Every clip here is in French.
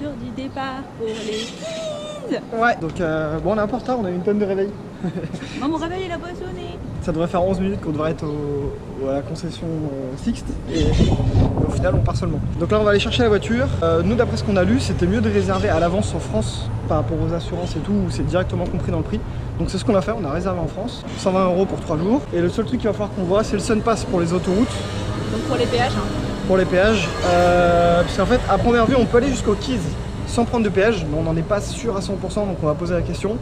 jour du départ pour les kids. Ouais, donc bon, on est un peu en retard, on a eu une panne de réveil. Moi, mon réveil il a pas sonné. Ça devrait faire 11 minutes qu'on devrait être à la concession Sixte et au final on part seulement. Donc là on va aller chercher la voiture. Nous d'après ce qu'on a lu c'était mieux de réserver à l'avance en France par rapport aux assurances et tout où c'est directement compris dans le prix. Donc c'est ce qu'on a fait, on a réservé en France, 120 € pour 3 jours. Et le seul truc qu'il va falloir qu'on voit c'est le SunPass pour les autoroutes. Donc pour les péages Pour les péages, parce qu'en fait à première vue on peut aller jusqu'au Keys sans prendre de péage, mais on n'en est pas sûr à 100% donc on va poser la question.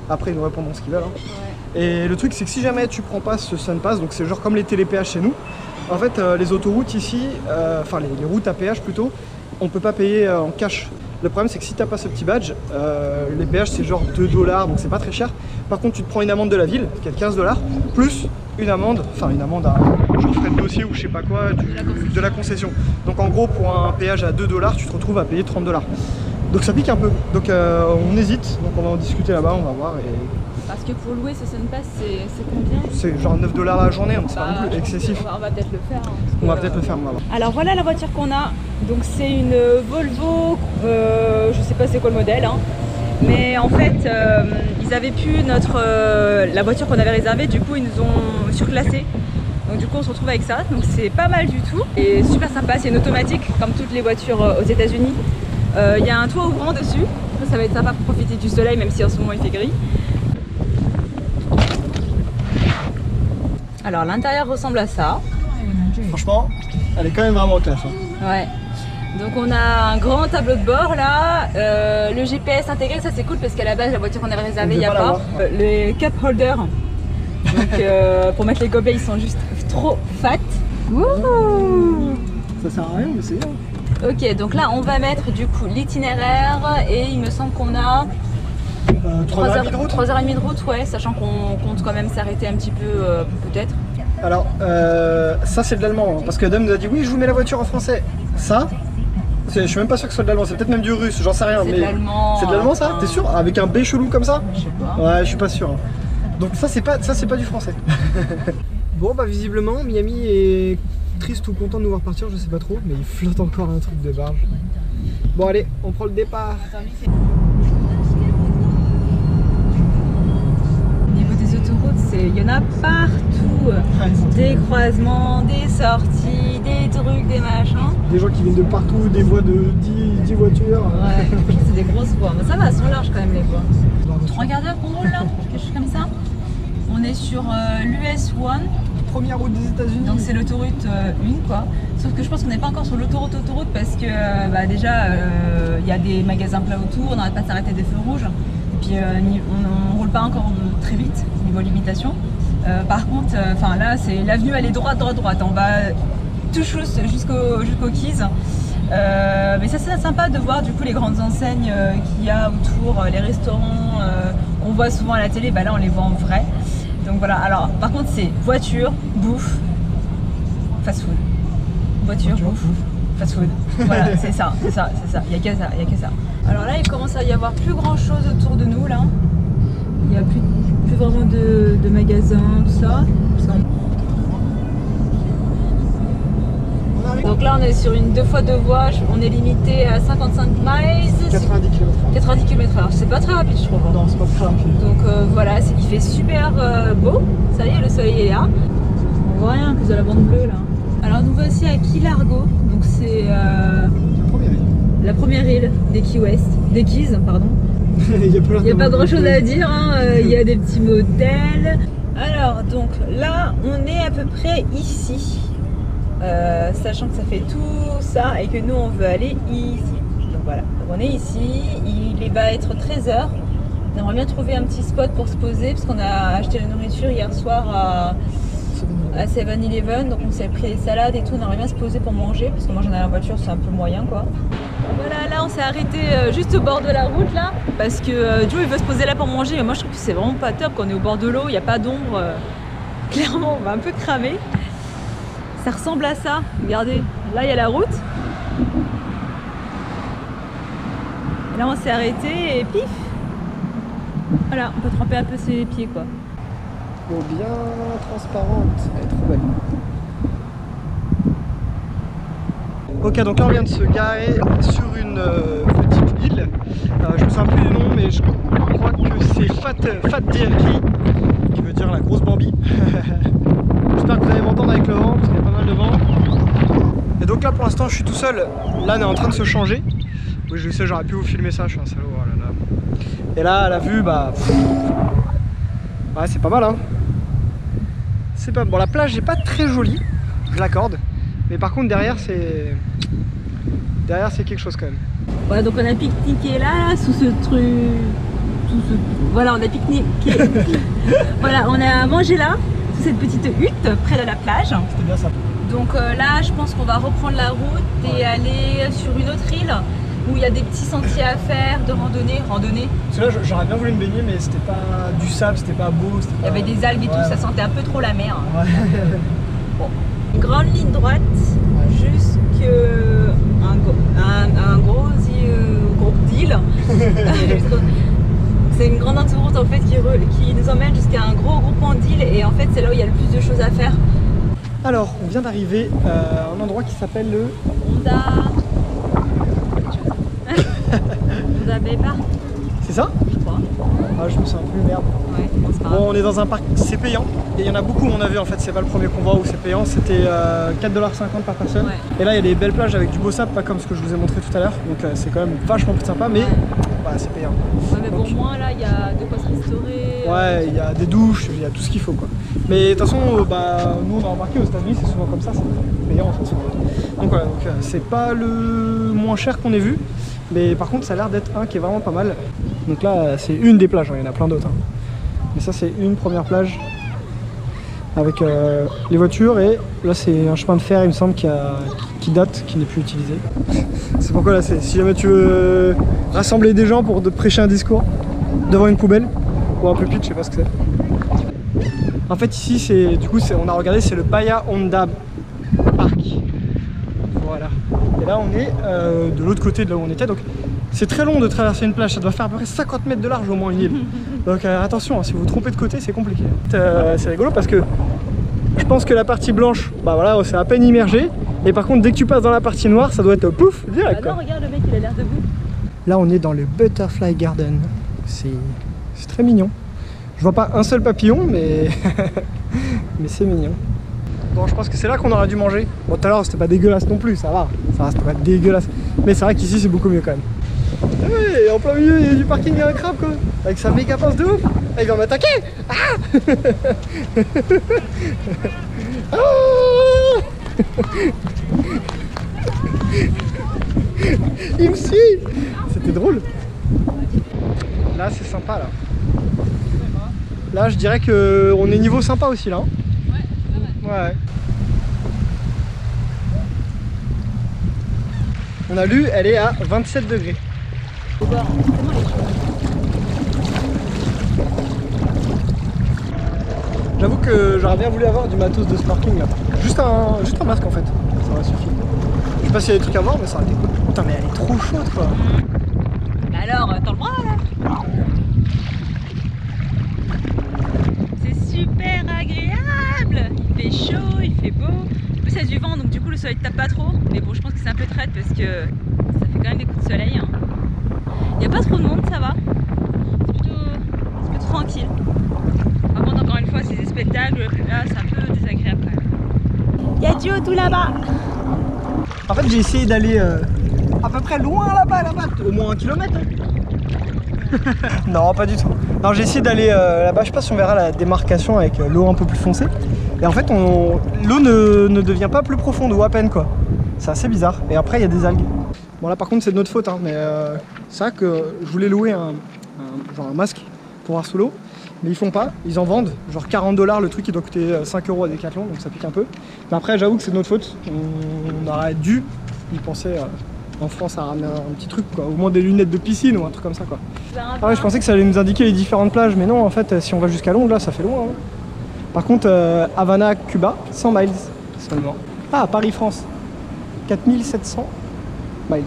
Après ils nous répondront ce qu'ils veulent. Hein. Ouais. Et le truc c'est que si jamais tu prends pas ce SunPass, donc c'est genre comme les télépéages chez nous, en fait les autoroutes ici, enfin les routes à péage plutôt, on peut pas payer en cash. Le problème c'est que si t'as pas ce petit badge, les péages c'est genre 2 $, donc c'est pas très cher. Par contre tu te prends une amende de la ville qui est de 15 $, plus une amende, enfin une amende à genre frais de dossier ou je sais pas quoi, de la concession. Donc en gros pour un péage à 2 $, tu te retrouves à payer 30 $. Donc ça pique un peu, donc on hésite, donc on va en discuter là-bas, on va voir. Parce que pour louer ce SunPass, c'est combien? C'est genre 9 $ la journée, donc c'est pas non plus excessif. On va peut-être le faire. Hein, on va peut-être le faire, on va voir. Alors voilà la voiture qu'on a. Donc c'est une Volvo, je sais pas c'est quoi le modèle, hein. Mais en fait ils avaient pu la voiture qu'on avait réservée, du coup ils nous ont surclassé. Donc du coup on se retrouve avec ça, donc c'est pas mal du tout. Et super sympa, c'est une automatique comme toutes les voitures aux États-Unis. Il y a un toit ouvrant dessus, ça va être sympa pour profiter du soleil même si en ce moment il fait gris. Alors l'intérieur ressemble à ça. Franchement, elle est quand même vraiment classe. Hein. Ouais. Donc on a un grand tableau de bord là, le GPS intégré, ça c'est cool parce qu'à la base la voiture qu'on avait réservée il n'y a pas. Les cup holders, donc pour mettre les gobelets ils sont juste trop fat. Wouhou. Ça sert à rien mais c'est bien. Ok, donc là on va mettre du coup l'itinéraire et il me semble qu'on a 3h30 de route, ouais, sachant qu'on compte quand même s'arrêter un petit peu peut-être. Alors ça c'est de l'allemand, hein, parce que Adam nous a dit oui je vous mets la voiture en français. Ça, je suis même pas sûr que ce soit de l'allemand, c'est peut-être même du russe, j'en sais rien. C'est de l'allemand. C'est de l'allemand ça? T'es sûr? Avec un B chelou comme ça? Je sais pas. Ouais je suis pas sûr. Donc ça c'est pas du français. Bon bah visiblement Miami est triste ou content de nous voir partir, je sais pas trop, mais il flotte encore un truc de barge. Bon allez, on prend le départ. Au niveau des autoroutes, il y en a partout. Des croisements, des sorties, des trucs, des machins. Des gens qui viennent de partout, des voies de 10 voitures. Ouais, c'est des grosses voies. Mais ça va, elles sont larges quand même les voies. 3 quarts d'heure qu'on roule là, quelque chose comme ça. On est sur l'US 1. Première route des États-Unis. Donc c'est l'autoroute 1 quoi. Sauf que je pense qu'on n'est pas encore sur l'autoroute parce que déjà il y a des magasins plats autour, on n'arrête pas de s'arrêter des feux rouges. Et puis on roule pas encore très vite niveau limitation. Par contre, là c'est l'avenue elle est droite. On va tout chousse jusqu'au Keys. Mais ça c'est sympa de voir du coup les grandes enseignes qu'il y a autour, les restaurants qu'on voit souvent à la télé, là on les voit en vrai. Donc voilà, alors par contre c'est voiture, bouffe, fast food. Voiture, bouffe, fast food. Voilà, c'est ça, il n'y a que ça. Alors là il commence à y avoir plus grand chose autour de nous là. Il n'y a plus vraiment de magasins, tout ça. Donc là on est sur une 2x2 voies, on est limité à 55 miles. 90 km/h. 90 km/h, c'est pas très rapide je trouve. Non, c'est pas très rapide. Donc voilà, il fait super beau, ça y est le soleil est là. On voit rien que de la bande bleue là. Alors nous voici à Key Largo, donc c'est la première île des Keys West, des Keys pardon. Il n'y a pas grand chose à dire, hein. Il y a des petits motels. Alors donc là on est à peu près ici. Sachant que ça fait tout ça et que nous on veut aller ici. Donc voilà, donc on est ici, il va être 13 h. On aimerait bien trouver un petit spot pour se poser parce qu'on a acheté la nourriture hier soir à 7-Eleven, donc on s'est pris les salades et tout, on aimerait bien se poser pour manger parce que manger dans la voiture c'est un peu moyen quoi. Voilà, là on s'est arrêté juste au bord de la route là parce que Joe il veut se poser là pour manger, mais moi je trouve que c'est vraiment pas top quand on est au bord de l'eau, il n'y a pas d'ombre, clairement on va un peu cramer. Ça ressemble à ça, regardez, là il y a la route. Et là on s'est arrêté et pif. Voilà, on peut tremper un peu ses pieds quoi. Bon, bien transparente, elle est trop belle. Ok, donc là on vient de se garer sur une petite je crois que c'est Fat Dirty, qui veut dire la grosse Bambi. J'espère que vous allez m'entendre avec le vent, parce qu'il y a pas mal de vent. Et donc là pour l'instant je suis tout seul, là on est en train de se changer. Oui je sais, j'aurais pu vous filmer ça, je suis un salaud, oh là là. Et là à la vue, bah... ouais c'est pas mal hein. C'est pas... Bon la plage n'est pas très jolie, je l'accorde. Mais par contre derrière c'est... Derrière c'est quelque chose quand même. Voilà, donc on a pique-niqué là, sous ce truc... Voilà, on a pique-niqué. Voilà, on a mangé là, sous cette petite hutte, près de la plage. C'était bien ça. Donc là, je pense qu'on va reprendre la route et aller sur une autre île où il y a des petits sentiers à faire, de randonnée. Parce que là, j'aurais bien voulu me baigner, mais c'était pas du sable, c'était pas beau. Il y avait des algues et tout, ça sentait un peu trop la mer. Ouais. Bon. Une grande ligne droite jusqu'à un gros île. C'est une grande autoroute en fait qui nous emmène jusqu'à un gros groupement d'îles et en fait c'est là où il y a le plus de choses à faire. Alors, on vient d'arriver à un endroit qui s'appelle le Honda Bay Park. C'est ça? Je crois. Ah, je me sens plus merde. Ouais, c'est pas grave. Bon, on est dans un parc, c'est payant. Et il y en a beaucoup, on a vu en fait, c'est pas le premier qu'on voit où c'est payant. C'était 4,50 $ par personne. Ouais. Et là, il y a des belles plages avec du beau sable, pas comme ce que je vous ai montré tout à l'heure. Donc c'est quand même vachement plus sympa, mais bah, c'est payant. Ouais, mais donc, pour moi, là, il y a de quoi se restaurer. Ouais, il y a des douches, il y a tout ce qu'il faut quoi. Mais de toute façon, bah, nous on a remarqué aux États-Unis, c'est souvent comme ça, c'est payant en fait. Donc voilà, c'est pas le moins cher qu'on ait vu. Mais par contre ça a l'air d'être un qui est vraiment pas mal. Donc là c'est une des plages, hein, il y en a plein d'autres. Hein. Mais ça c'est une première plage avec les voitures et là c'est un chemin de fer il me semble qui date, qui n'est plus utilisé. C'est pourquoi là c'est si jamais tu veux rassembler des gens pour te prêcher un discours devant une poubelle ou un pupitre, je sais pas ce que c'est. En fait ici c'est du coup on a regardé, c'est le Bahia Honda Park. Voilà. Et là on est de l'autre côté de là où on était, donc c'est très long de traverser une plage, ça doit faire à peu près 50 mètres de large au moins une île. Donc attention, hein, si vous vous trompez de côté c'est compliqué. C'est rigolo parce que je pense que la partie blanche, bah voilà, c'est à peine immergé. Et par contre dès que tu passes dans la partie noire, ça doit être pouf, direct. Bah non, regarde le mec il a l'air debout. Là on est dans le Butterfly Garden. C'est très mignon. Je vois pas un seul papillon mais mais c'est mignon. Bon, je pense que c'est là qu'on aurait dû manger. Bon, tout à l'heure c'était pas dégueulasse non plus, ça va, c'était pas dégueulasse. Mais c'est vrai qu'ici c'est beaucoup mieux quand même. Ouais, en plein milieu il y a du parking, il y a un crabe quoi. Avec sa méga pince de ouf. Ah, il va m'attaquer. Ah il me suit. C'était drôle. Là c'est sympa là. Là je dirais que on est niveau sympa aussi là. Hein. Ouais. On a lu, elle est à 27 degrés. J'avoue que j'aurais bien voulu avoir du matos de snorkeling là. Juste un masque en fait, ça aurait suffi. Je sais pas s'il y a des trucs à voir mais ça aurait été cool. Putain mais elle est trop chaude quoi. Bah alors, t'en le bras là. C'est super agréable. Il fait chaud, il fait beau. En plus il y a du vent donc du coup le soleil tape pas trop. Mais bon je pense que c'est un peu traite parce que ça fait quand même des coups de soleil. Hein. Il n'y a pas trop de monde, ça va. C'est plutôt tranquille. Par contre encore une fois ces spectacles là c'est un peu désagréable quand même. Il y a Joe tout là-bas. En fait j'ai essayé d'aller à peu près loin là-bas, au moins 1 kilomètre. Hein. Non pas du tout. Non j'ai essayé d'aller là-bas, je sais pas si on verra la démarcation avec l'eau un peu plus foncée. Et en fait l'eau ne devient pas plus profonde ou à peine quoi. C'est assez bizarre. Et après il y a des algues. Bon là par contre c'est de notre faute hein, mais c'est vrai que je voulais louer genre un masque pour voir sous l'eau. Mais ils font pas, ils en vendent, genre 40 $, le truc qui doit coûter 5 € à Decathlon, donc ça pique un peu. Mais après j'avoue que c'est de notre faute, on aurait dû y penser en France à ramener un petit truc quoi, au moins des lunettes de piscine ou un truc comme ça quoi. Ah ouais, je pensais que ça allait nous indiquer les différentes plages, mais non en fait si on va jusqu'à Londres là ça fait loin. Hein. Par contre Havana, Cuba, 100 miles seulement. Ah Paris-France, 4700 miles.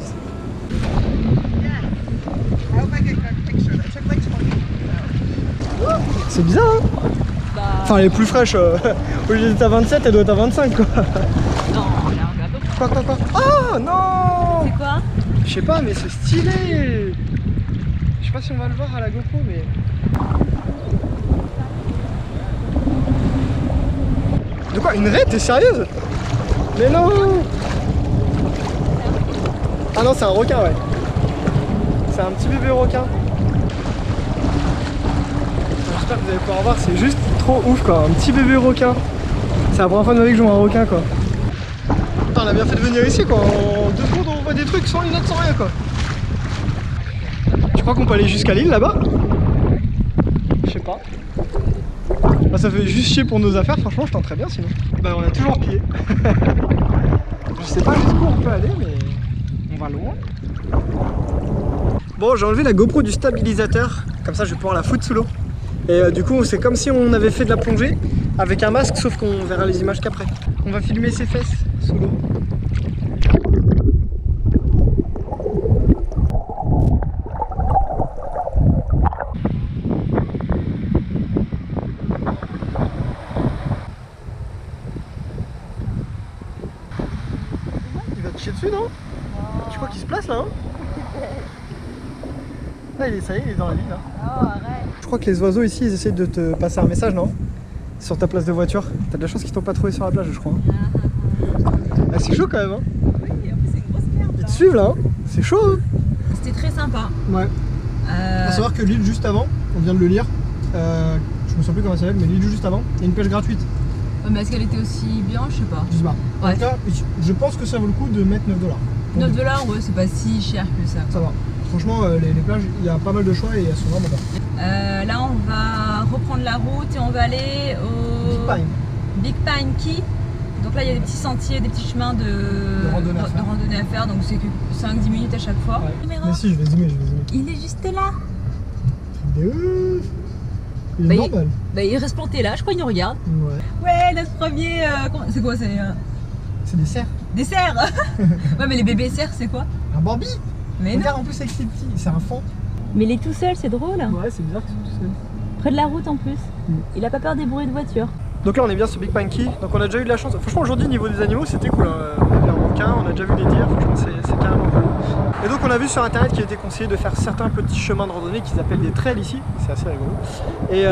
C'est bizarre hein bah... Enfin elle est plus fraîche, au lieu d'être à 27 elle doit être à 25 quoi. Non, regarde un peu. Quoi Oh non. C'est quoi? Je sais pas mais c'est stylé. Je sais pas si on va le voir à la GoPro, mais... De quoi? Une raie? T'es sérieuse? Mais non! Ah non, c'est un requin, ouais. C'est un petit bébé requin. J'espère que vous allez pouvoir voir, c'est juste trop ouf quoi, un petit bébé requin. C'est la première fois de ma vie que je vois un requin quoi. Putain, on a bien fait de venir ici quoi, en 2 secondes on voit des trucs sans lunettes, sans rien quoi. Tu crois qu'on peut aller jusqu'à l'île là-bas? Je sais pas. Bah, ça fait juste chier pour nos affaires, franchement je tenterais bien sinon. Bah on a toujours pied. Je sais pas jusqu'où on peut aller mais on va loin. Bon, j'ai enlevé la GoPro du stabilisateur, comme ça je vais pouvoir la foutre sous l'eau. Et du coup c'est comme si on avait fait de la plongée avec un masque, sauf qu'on verra les images qu'après. On va filmer ses fesses sous l'eau. Il va te chier dessus non? Tu crois qu'il se place là hein? Là, ça y est, il est dans la ville là. Oh, arrête. Je crois que les oiseaux ici, ils essaient de te passer un message, non? Sur ta place de voiture. T'as de la chance qu'ils t'ont pas trouvé sur la plage, je crois. Ah, c'est chaud quand même, hein? Oui, en plus c'est une grosse merde. Ils te suivent là, hein? C'est chaud, hein? C'était très sympa. Ouais. Faut savoir que l'île juste avant, on vient de le lire, je me souviens plus comment ça s'appelle, mais l'île juste avant, il y a une pêche gratuite. Ouais, mais est-ce qu'elle était aussi bien? Je sais pas. Je sais pas. En Ouais. tout cas, je pense que ça vaut le coup de mettre 9 $. 9 $, ouais, c'est pas si cher que ça. Ça va. Franchement, les plages, il y a pas mal de choix et elles sont vraiment bien. Là, on va reprendre la route et on va aller au Big Pine. Big Pine Key. Donc là, il y a des petits sentiers, des petits chemins de randonnée à faire. Donc c'est que 5-10 minutes à chaque fois. Ouais. Mais si, je vais zoomer, Il est juste là. Truc de ouf. Il est normal. Bah, il reste planté là, je crois qu'il nous regarde. Ouais. Ouais, notre premier. C'est quoi? C'est des cerfs. Des cerfs. Ouais, mais les bébés cerfs, c'est quoi? Un Bambi. Mais Regarde non. en plus avec ses petits, c'est un fan. Mais il est tout seul, c'est drôle. Ouais, c'est bizarre qu'ils sont tout seuls. Près de la route en plus. Il a pas peur des bruits de voiture. Donc là on est bien sur Big Pine Key, donc on a déjà eu de la chance. Franchement aujourd'hui niveau des animaux c'était cool, hein. On a vu un requin, on a déjà vu des deers, franchement c'est carrément cool. Et donc on a vu sur internet qu'il était conseillé de faire certains petits chemins de randonnée qu'ils appellent des trails ici, c'est assez rigolo. Et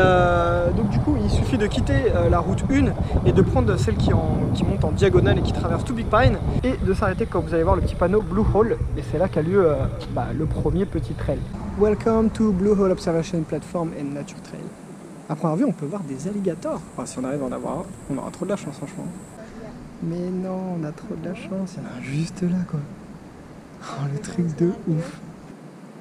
donc du coup il suffit de quitter la route 1 et de prendre celle qui monte en diagonale et qui traverse tout Big Pine et de s'arrêter quand vous allez voir le petit panneau Blue Hole et c'est là qu'a lieu le premier petit trail. Welcome to Blue Hole Observation Platform and Nature Trail. À première vue, on peut voir des alligators. Enfin, si on arrive à en avoir un, on aura trop de la chance, franchement. Mais non, on a trop de la chance. Il y en a un juste là, quoi. Oh, le truc de ouf.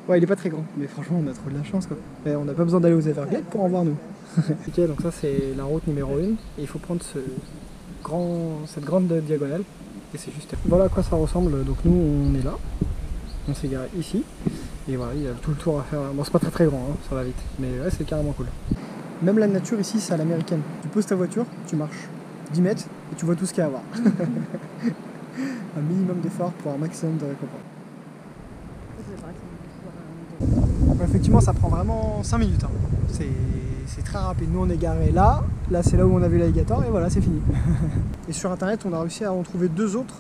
Ouais, il est pas très grand, mais franchement, on a trop de la chance, quoi. Et on n'a pas besoin d'aller aux Everglades pour en voir, nous. Ok, donc ça, c'est la route numéro 1. Et il faut prendre cette grande diagonale. Et c'est juste... Voilà à quoi ça ressemble. Donc nous, on est là. On s'est garé ici. Et voilà, il y a tout le tour à faire. Bon, c'est pas très grand, hein, ça va vite. Mais ouais, c'est carrément cool. Même la nature ici, c'est à l'américaine. Tu poses ta voiture, tu marches 10 mètres et tu vois tout ce qu'il y a à voir. Un minimum d'effort pour un maximum de récompenses. Effectivement, ça prend vraiment 5 minutes. Hein. C'est très rapide. Nous, on est garé là. Là, c'est là où on a vu l'alligator et voilà, c'est fini. Et sur internet, on a réussi à en trouver 2 autres.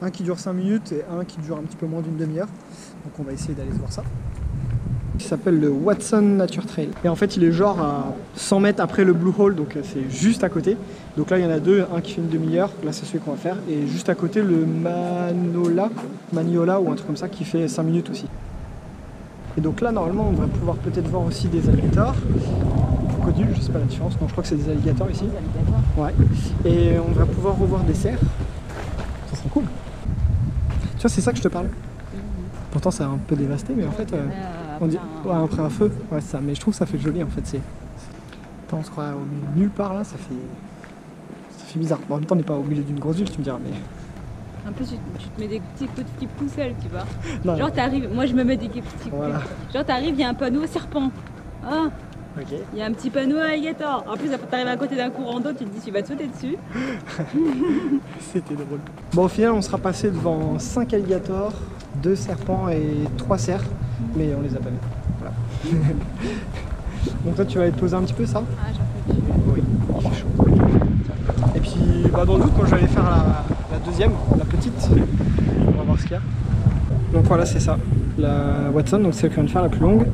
Un qui dure 5 minutes et un qui dure un petit peu moins d'une demi-heure. Donc, on va essayer d'aller voir ça. Il s'appelle le Watson Nature Trail et en fait il est genre à 100 mètres après le Blue Hole, donc c'est juste à côté. Donc là il y en a 2, un qui fait une demi-heure, là c'est celui qu'on va faire, et juste à côté le Maniola ou un truc comme ça qui fait 5 minutes aussi. Et donc là normalement on devrait pouvoir peut-être voir aussi des alligators, crocodiles, je sais pas la différence, non je crois que c'est des alligators ici. Ouais. Et on devrait pouvoir revoir des cerfs, ça serait cool. Tu vois c'est ça que je te parle. Pourtant c'est un peu dévasté mais en fait on dit ouais, après un feu, ouais ça, mais je trouve que ça fait joli en fait. Attends, on se croit au milieu de nulle part là, ça fait bizarre. Bon, en même temps on n'est pas au milieu d'une grosse ville, tu me diras, mais... Un peu tu te mets des petits coups de flip tout seul, tu vois. Non, genre t'arrives, moi je me mets des petits voilà. Genre t'arrives, il y a un panneau serpent. Ah, ok. il y a un petit panneau alligator. En plus t'arrives à côté d'un courant d'eau, tu te dis tu vas te sauter dessus. C'était drôle. Bon au final on sera passé devant 5 alligators, 2 serpents et 3 cerfs, mais on les a pas vus. Voilà. Donc toi tu vas aller te poser un petit peu ça? Ah j'en peux plus. Oui, il fait chaud. Et puis dans le doute quand je vais aller faire la deuxième, la petite, on va voir ce qu'il y a. Donc voilà c'est ça. la Watson, donc celle que je viens de faire la plus longue,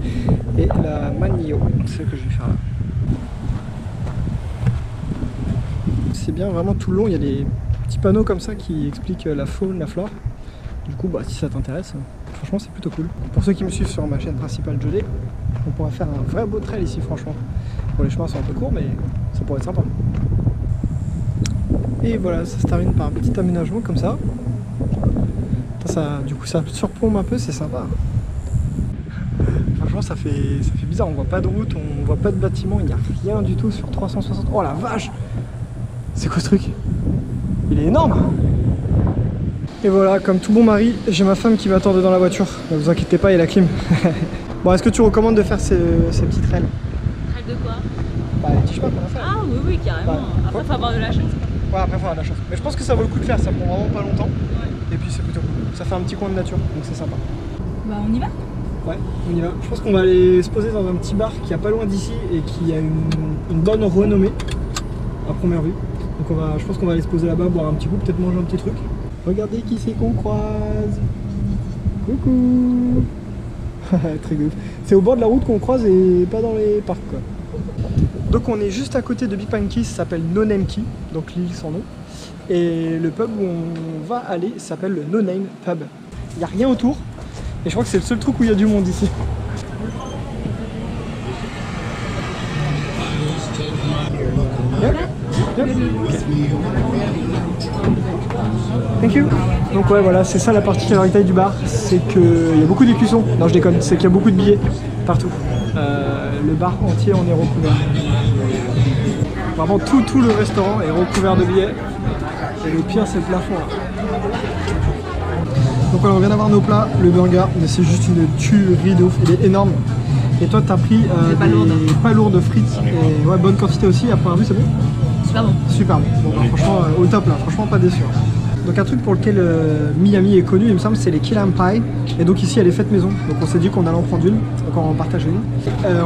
et la Manio, celle que je vais faire là. C'est bien, vraiment tout le long, il y a des petits panneaux comme ça qui expliquent la faune, la flore. Du coup, bah, si ça t'intéresse, franchement c'est plutôt cool. Pour ceux qui me suivent sur ma chaîne principale Jodé, on pourra faire un vrai beau trail ici franchement. Bon, les chemins sont un peu courts mais ça pourrait être sympa. Et voilà, ça se termine par un petit aménagement comme ça. Du coup ça surplombe un peu, c'est sympa. Franchement ça fait bizarre, on voit pas de route, on voit pas de bâtiment, il n'y a rien du tout sur 360. Oh la vache! C'est quoi ce truc? Il est énorme! Et voilà, comme tout bon mari, j'ai ma femme qui m'attend dans la voiture. Ne vous inquiétez pas, il y a la clim. Bon, est-ce que tu recommandes de faire ces petites trails? Trail de quoi? Bah, les petits chemins qu'on a fait. Ah oui, oui, carrément. Bah, après, faut avoir de la chance. Ouais, après, faut avoir de la chance. Mais je pense que ça vaut le coup de faire, ça prend vraiment pas longtemps. Ouais. Et puis, c'est plutôt cool. Ça fait un petit coin de nature, donc c'est sympa. Bah, on y va? Ouais, on y va. Je pense qu'on va aller se poser dans un petit bar qui est pas loin d'ici et qui a une bonne renommée à première vue. Donc, je pense qu'on va aller se poser là-bas, boire un petit coup, peut-être manger un petit truc. Regardez qui c'est qu'on croise. Coucou. Très good. C'est au bord de la route qu'on croise et pas dans les parcs quoi. Donc on est juste à côté de Big Pine Key, ça s'appelle No Name Key, donc l'île sans nom. Et le pub où on va aller s'appelle le No Name Pub. Il n'y a rien autour et je crois que c'est le seul truc où il y a du monde ici. Yep. Yep. Okay. Thank you. Donc ouais voilà, c'est ça la particularité du bar, c'est qu'il y a beaucoup d'écussons. Non je déconne, c'est qu'il y a beaucoup de billets partout. Le bar entier on est recouvert. Vraiment tout le restaurant est recouvert de billets. Et le pire c'est le plafond là. Donc voilà, on vient d'avoir nos plats, le burger, mais c'est juste une tuerie de ouf, il est énorme. Et toi t'as pris des pas lourdes frites et ouais, bonne quantité aussi, à première vue c'est bon? Super bon. Super bon. Bon bah, franchement au top là, franchement pas déçu. Donc un truc pour lequel Miami est connu, il me semble, c'est les Key Lime Pie. Et donc ici elle est faite maison. Donc on s'est dit qu'on allait en prendre une, donc on en partage une.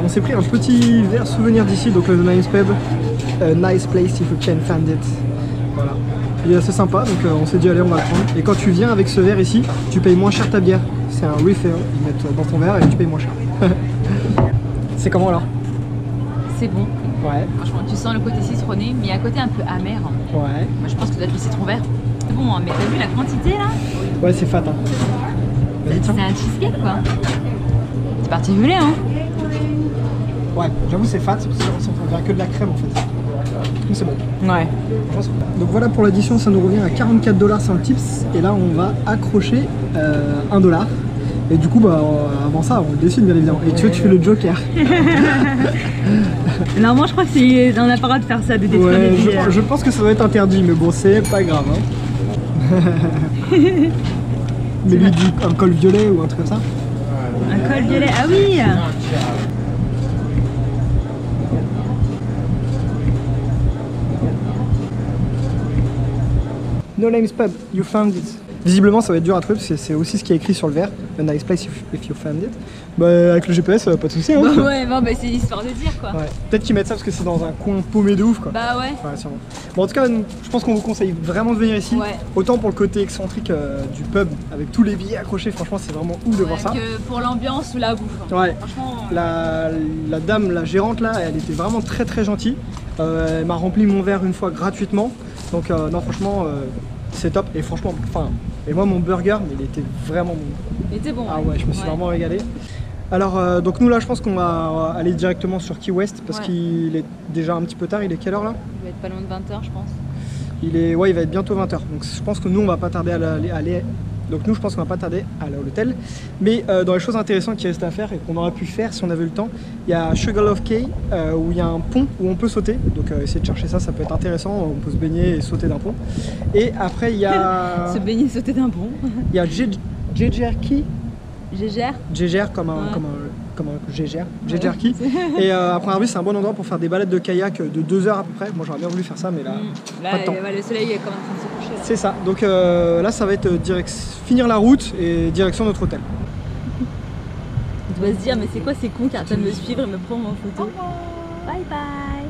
On s'est pris un petit verre souvenir d'ici, donc le Nice Pub. Nice place if you can find it. Voilà. Il est assez sympa, donc on s'est dit allez on va le prendre. Et quand tu viens avec ce verre ici, tu payes moins cher ta bière. C'est un refill, ils mettent dans ton verre et tu payes moins cher. C'est comment alors? C'est bon. Ouais. Franchement, tu sens le côté citronné, mais à côté un peu amer. Ouais. Moi je pense que ça doit être le citron vert. C'est bon, hein, mais t'as vu la quantité là? Ouais, c'est fat. Hein. C'est un cheesecake quoi. C'est particulier hein. Ouais, j'avoue c'est fat, on dirait que de la crème en fait. Mais c'est bon. Ouais. Donc voilà pour l'addition, ça nous revient à 44$ sans le tips. Et là on va accrocher 1$. Et du coup, bah, avant ça, on le dessine bien évidemment. Et tu vois, tu fais le Joker. Normalement, je crois que c'est un apparat de faire ça, de détruire ouais, des billets. je pense que ça doit être interdit, mais bon, c'est pas grave. Hein. Mais lui, un col violet ou un truc comme ça. Un col violet, ah oui. No Names Pub, you found it. Visiblement ça va être dur à trouver parce que c'est aussi ce qui est écrit sur le verre. A nice place if you found it. Bah avec le GPS pas de soucis hein. Bah ouais, bon, bah, c'est l'histoire de dire quoi. Ouais. Peut-être qu'ils mettent ça parce que c'est dans un coin paumé de ouf quoi. Bah ouais. Ouais sûrement. Bon en tout cas je pense qu'on vous conseille vraiment de venir ici. Ouais. Autant pour le côté excentrique du pub avec tous les billets accrochés, franchement c'est vraiment ouf de voir ça. Que pour l'ambiance ou la bouffe. Ouais. Franchement. La dame, la gérante là, elle était vraiment très gentille. Elle m'a rempli mon verre une fois gratuitement. Donc non franchement c'est top et franchement et moi mon burger mais il était vraiment bon. Il était bon. Ah ouais, je me suis vraiment régalé. Alors donc nous là je pense qu'on va aller directement sur Key West parce qu'il est déjà un petit peu tard. Il est quelle heure là? Il va être pas loin de 20h je pense. Il va être bientôt 20h. Donc je pense que nous on va pas tarder à aller. Donc nous je pense qu'on va pas tarder à aller à l'hôtel. Mais dans les choses intéressantes qui restent à faire et qu'on aurait pu faire si on avait eu le temps, il y a Sugarloaf Cay où il y a un pont où on peut sauter. Donc essayez de chercher ça, ça peut être intéressant. On peut se baigner et sauter d'un pont. Et après il y a... se baigner et sauter d'un pont. Il y a Gégère Key. Gégère comme un Gégère. Gégère Key. Et à première vue c'est un bon endroit pour faire des balades de kayak de 2 heures à peu près. Moi j'aurais bien voulu faire ça mais là, pas de temps. Le soleil est quand même en train de se coucher. C'est ça, donc là ça va être finir la route et direction notre hôtel. Tu vas se dire mais c'est quoi ces cons qui arrêtent de me suivre et me prendre en photo. Bye bye.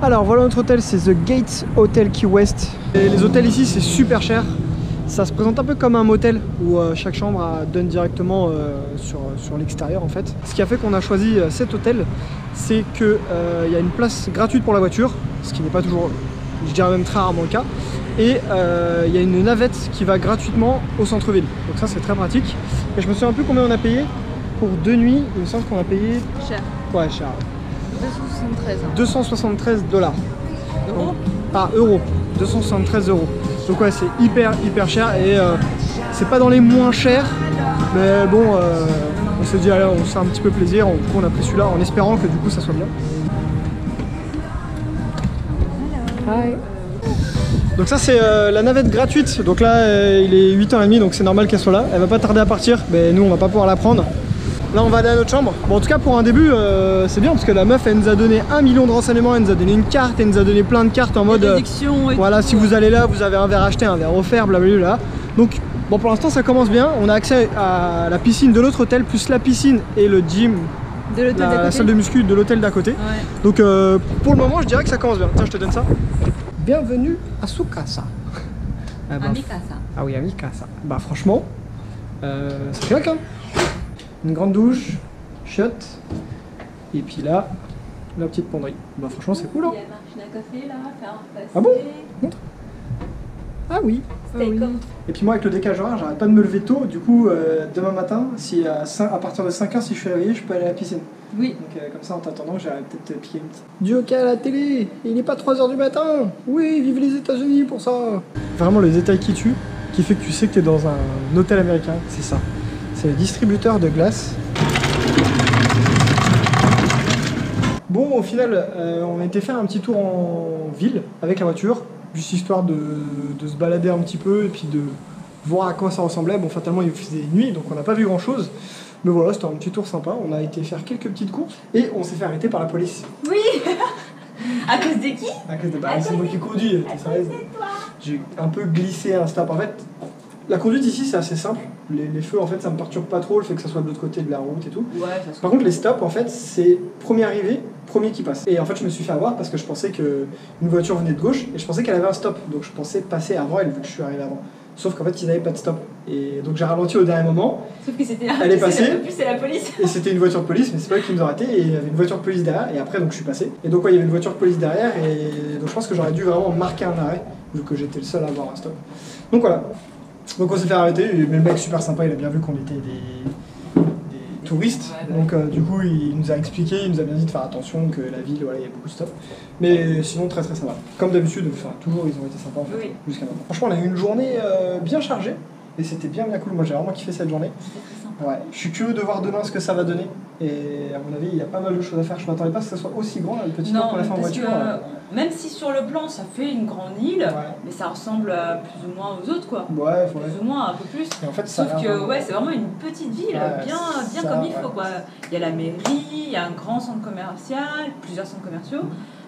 Alors voilà notre hôtel, c'est The Gates Hotel Key West. Et les hôtels ici c'est super cher. Ça se présente un peu comme un motel où chaque chambre donne directement sur l'extérieur en fait. Ce qui a fait qu'on a choisi cet hôtel, c'est qu'il y a une place gratuite pour la voiture, ce qui n'est pas toujours, je dirais même très rarement le cas. Et il y a une navette qui va gratuitement au centre-ville. Donc ça c'est très pratique. Et je me souviens plus combien on a payé pour 2 nuits. Il me semble qu'on a payé... Cher. Ouais, cher. 273. $273. Euros. Ah, euros. 273 €. Donc ouais, c'est hyper cher et c'est pas dans les moins chers. Mais bon, on s'est dit allez, on se fait un petit peu plaisir. Du coup on a pris celui-là en espérant que du coup ça soit bien. Hi. Donc ça c'est la navette gratuite. Donc là il est 8h30 donc c'est normal qu'elle soit là. Elle va pas tarder à partir, mais nous on va pas pouvoir la prendre. Là on va aller à notre chambre. Bon en tout cas pour un début c'est bien parce que la meuf elle nous a donné 1 million de renseignements, elle nous a donné une carte, elle nous a donné plein de cartes en mode voilà, si vous allez là vous avez un verre acheté, un verre offert, blablabla. Donc bon pour l'instant ça commence bien, on a accès à la piscine de notre hôtel plus la piscine et le gym de l'hôtel d'à côté. La salle de muscu de l'hôtel d'à côté. Ouais. Donc pour le moment je dirais que ça commence bien. Tiens je te donne ça. Bienvenue à Sukasa. Ah bah, Mikasa. Ah oui à Mikasa. Bah franchement ça claque hein. Une grande douche, shot, et puis là, la petite penderie. Bah franchement c'est cool hein. Il y a une machine à café là, faire passer. Ah bon? Montre. Ah oui. Et puis moi avec le décalage horaire, j'arrête pas de me lever tôt, du coup demain matin, si à partir de 5h si je suis réveillé, je peux aller à la piscine. Oui. Donc comme ça en t'attendant, j'aurais peut-être piqué une petite. Du hockey à la télé, il n'est pas 3h du matin. Oui, vive les États-Unis pour ça. Vraiment le détail qui tue, qui fait que tu sais que tu es dans un hôtel américain, c'est ça. C'est le distributeur de glace. Bon, au final, on a été faire un petit tour en ville avec la voiture, juste histoire de se balader un petit peu et puis de voir à quoi ça ressemblait. Bon, fatalement, il faisait nuit, donc on n'a pas vu grand-chose. Mais voilà, c'était un petit tour sympa. On a été faire quelques petites courses et on s'est fait arrêter par la police. Oui. À cause de qui? À cause de... Bah, c'est moi qui conduis. J'ai un peu glissé un stop. En fait, la conduite ici, c'est assez simple. Les feux, en fait, ça me perturbe pas trop, le fait que ça soit de l'autre côté de la route et tout. Ouais, par contre, les stops, en fait, c'est premier arrivé, premier qui passe. Et en fait, je me suis fait avoir parce que je pensais qu'une voiture venait de gauche et je pensais qu'elle avait un stop. Donc, je pensais passer avant elle, vu que je suis arrivé avant. Sauf qu'en fait, ils n'avaient pas de stop. Et donc, j'ai ralenti au dernier moment. Sauf que c'était elle est passée. C'est la police. Et c'était une voiture de police, mais c'est pas eux qui nous ont arrêtés. Et il y avait une voiture de police derrière. Et après, donc, je suis passé. Et donc, ouais, il y avait une voiture de police derrière. Et donc, je pense que j'aurais dû vraiment marquer un arrêt, vu que j'étais le seul à avoir un stop. Donc, voilà. Donc on s'est fait arrêter, mais le mec super sympa, il a bien vu qu'on était des touristes. Ouais, donc du coup il nous a expliqué, il nous a bien dit de faire attention, que la ville, voilà, il y a beaucoup de stuff. Mais sinon très sympa. Comme d'habitude, enfin, toujours ils ont été sympas en fait, oui. Jusqu'à maintenant. Franchement on a eu une journée bien chargée et c'était bien cool. Moi j'ai vraiment kiffé cette journée. Ouais. Je suis curieux de voir demain ce que ça va donner. Et à mon avis il y a pas mal de choses à faire. Je m'attendais pas à ce que ça soit aussi grand, le petit tour qu'on a fait en voiture. Même si sur le plan ça fait une grande île, mais ça ressemble plus ou moins aux autres quoi. Ouais, plus ou moins un peu plus. Et en fait, sauf que ouais, c'est vraiment une petite ville, bien comme il faut quoi. Il y a la mairie, il y a un grand centre commercial, plusieurs centres commerciaux.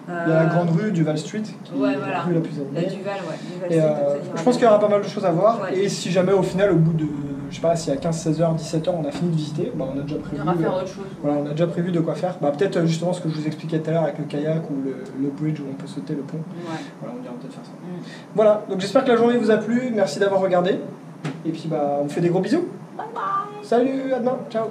Il y a la grande rue Duval Street, qui est la rue la plus animée. La Duval, Duval et je pense qu'il y aura pas mal de choses à voir. Ouais. Et si jamais au final, au bout de, je sais pas, s'il y a 15, 16h, 17h, on a fini de visiter, bah, on a déjà prévu. On ira faire autre chose. Voilà, on a déjà prévu de quoi faire. Bah, peut-être justement ce que je vous expliquais tout à l'heure avec le kayak ou le bridge où on peut sauter le pont. Ouais. Voilà, on ira peut-être faire ça. Voilà, donc j'espère que la journée vous a plu. Merci d'avoir regardé. Et puis bah, on fait des gros bisous. Bye bye. Salut, à demain. Ciao.